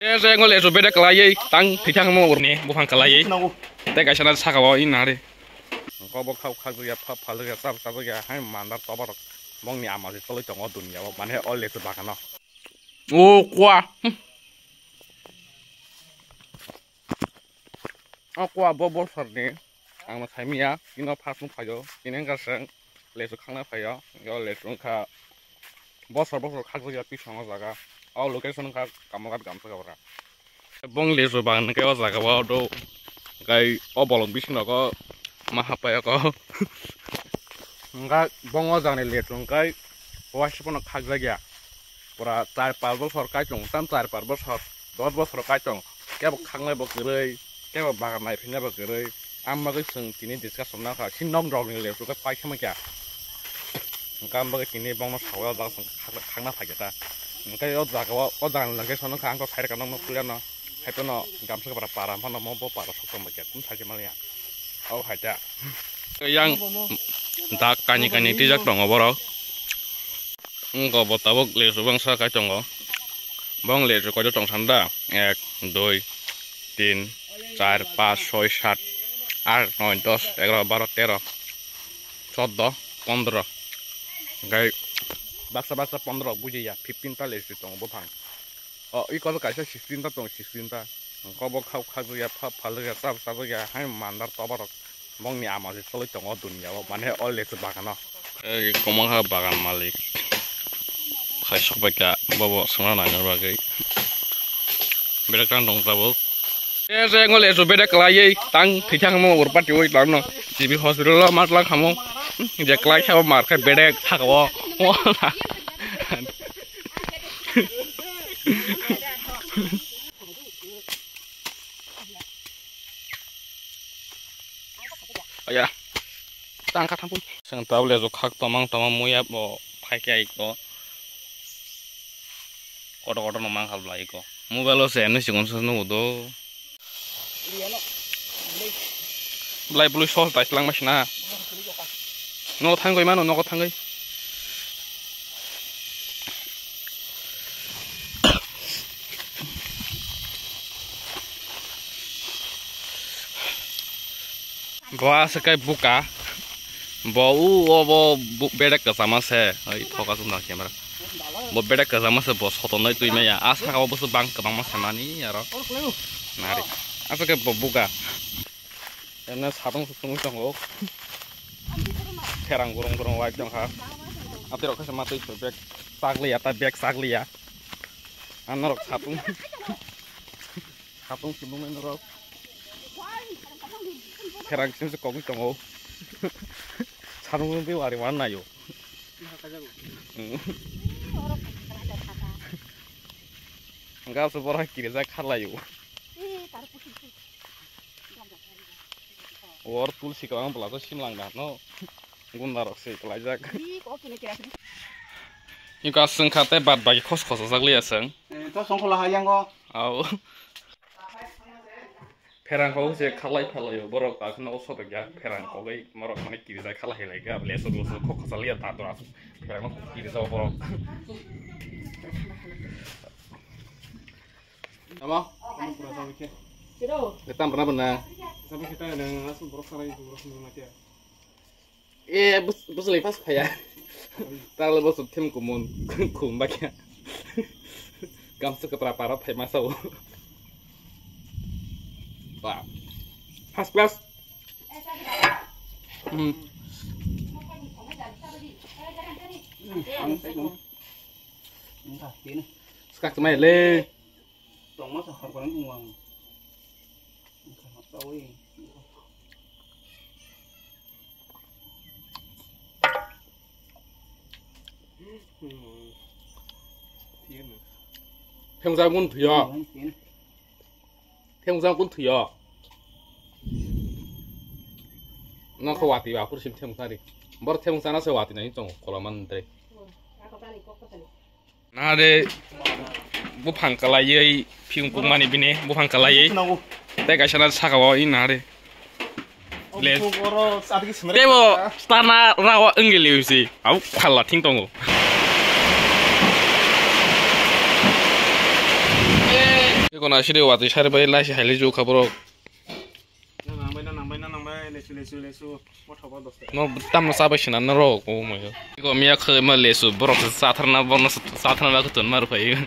Saya ngoleh so beda kelai tang pitang mau urni bukan kelai teh kaisana sakawa ini nari kau bok kau kau ya pap palu ya sab sab ya hai mandar tobar mong ni amal itu lo jongo dunia mana oleh tu bakana oh kuah oh kuah bobor sarni ang mas hai mia ino pas nu payo ini kaseng lesu kangna payo yo lesu ka bosor kau ya pisang zaga oh location ka kamu kat gamsa ka bong lesu bang ke o zaga wa do kai o bolong bising ko mahapa ya ko enggak bong o jane lesu kai washi pono khagla gya pura 4-5 bosor kai chong tam 4-5 bosor 10 bosor kai chong ke bo khanglai bo gerei ke bo bagan nai phina bo gerei amma ge sung tini discussion na ka sinom rong ni lesu ka pai khama kya engka amma ge tini bong no sawa da sung khangna phageta engka o jaga o jan lang ke sono ka ang ko phair ka no pulia no haito no gamsa ka para pano mo bo para sok ma kya tum saje malia au haja yang da kani tijak dong oboro engko botabok lesu bangsa ka chongo bong lesu ko chong sanda 1 2 3 4 5 6 7 8 9 10 11 12 13 14 15 gai baksa 15 buji ya 15 ta lesu tong bo phang iko ka 16 ta tong 16 ta ko bo khau ya pha phalu ya sab sab ya hai mandar tobar mong ni amal itu lo jongo dunia mana oleh tu bakana komang ha bagan malik khai sok baka bobo semana nang bagai beda kan dong tabok saya ngoleh so beda kelai tang pitang mau urpat yoi tang no jibi hospital lo mat lang kamu je kelai khawa mar khai beda thakawo ya tang kata pun sang tahu lezo khak tomang muya bo phai kya iko kodo no mang khalai iko mobile se ene singon sunu do blai blue short tai lang masina no thangoi mano no ko thangai Gua sekai buka bau bedek ke sama se ai fokus na kamera bo bedek ke sama se bos hoton itu ime ya asa ka bos bang ke bang mas mani ya ro nari asa ke buka ena sabang sutung tongo kerang gurung wai jong ha atiro ka sama tu bek sagli ya ta bek sagli ya anorok sapung sibung ro kerang sih sekolah tunggu, sarung lebih wari mana yo? Enggak seberapa kiri saya kalah yo. War tulsi kalau pelaku simlang dah, no, gundar sih pelajak. Ini kau sengkate bad bagi kos sagli ya seng. Kau sengkolah hayang kau. Aw. Perang kau sih kalai yo, borok tak kena usah ya. Perang kau gay marok mana kiri saya kalah lagi, lesu kok kesalian tak terus. Perang kau kiri saya borok. Apa? Kamu pernah sampai ke? Kita pernah. Sampai kita yang langsung borok sarai itu borok semua mati ya. Bus lepas kayak. Tak lepas tim kumun bakia. Gamsu keterapara pay masau. Wow, first class. Sekarang cuma le. Tong mas harus uang. 평상 군 뒤야. 평상 군 뒤야. 나 그거 왔디 와 그러심 평상이. 뭐 평상나 서 왔디 나 좀 골라만데. 나데 뭐 방깔라이 피웅국 많이 비네. 뭐 방깔라이. 내가 샤나 사가와 이 나데. le debo stana rawa engeleusi au khala tingtongo Kona sih dewa tuh sari bayi lagi heli juga bro. Nambah lesu mau coba dos. No tamu sabar sih nana ro, oh my god. Iko miak ke malah lesu bro satarna bonus satarna aku tuh maru pakai.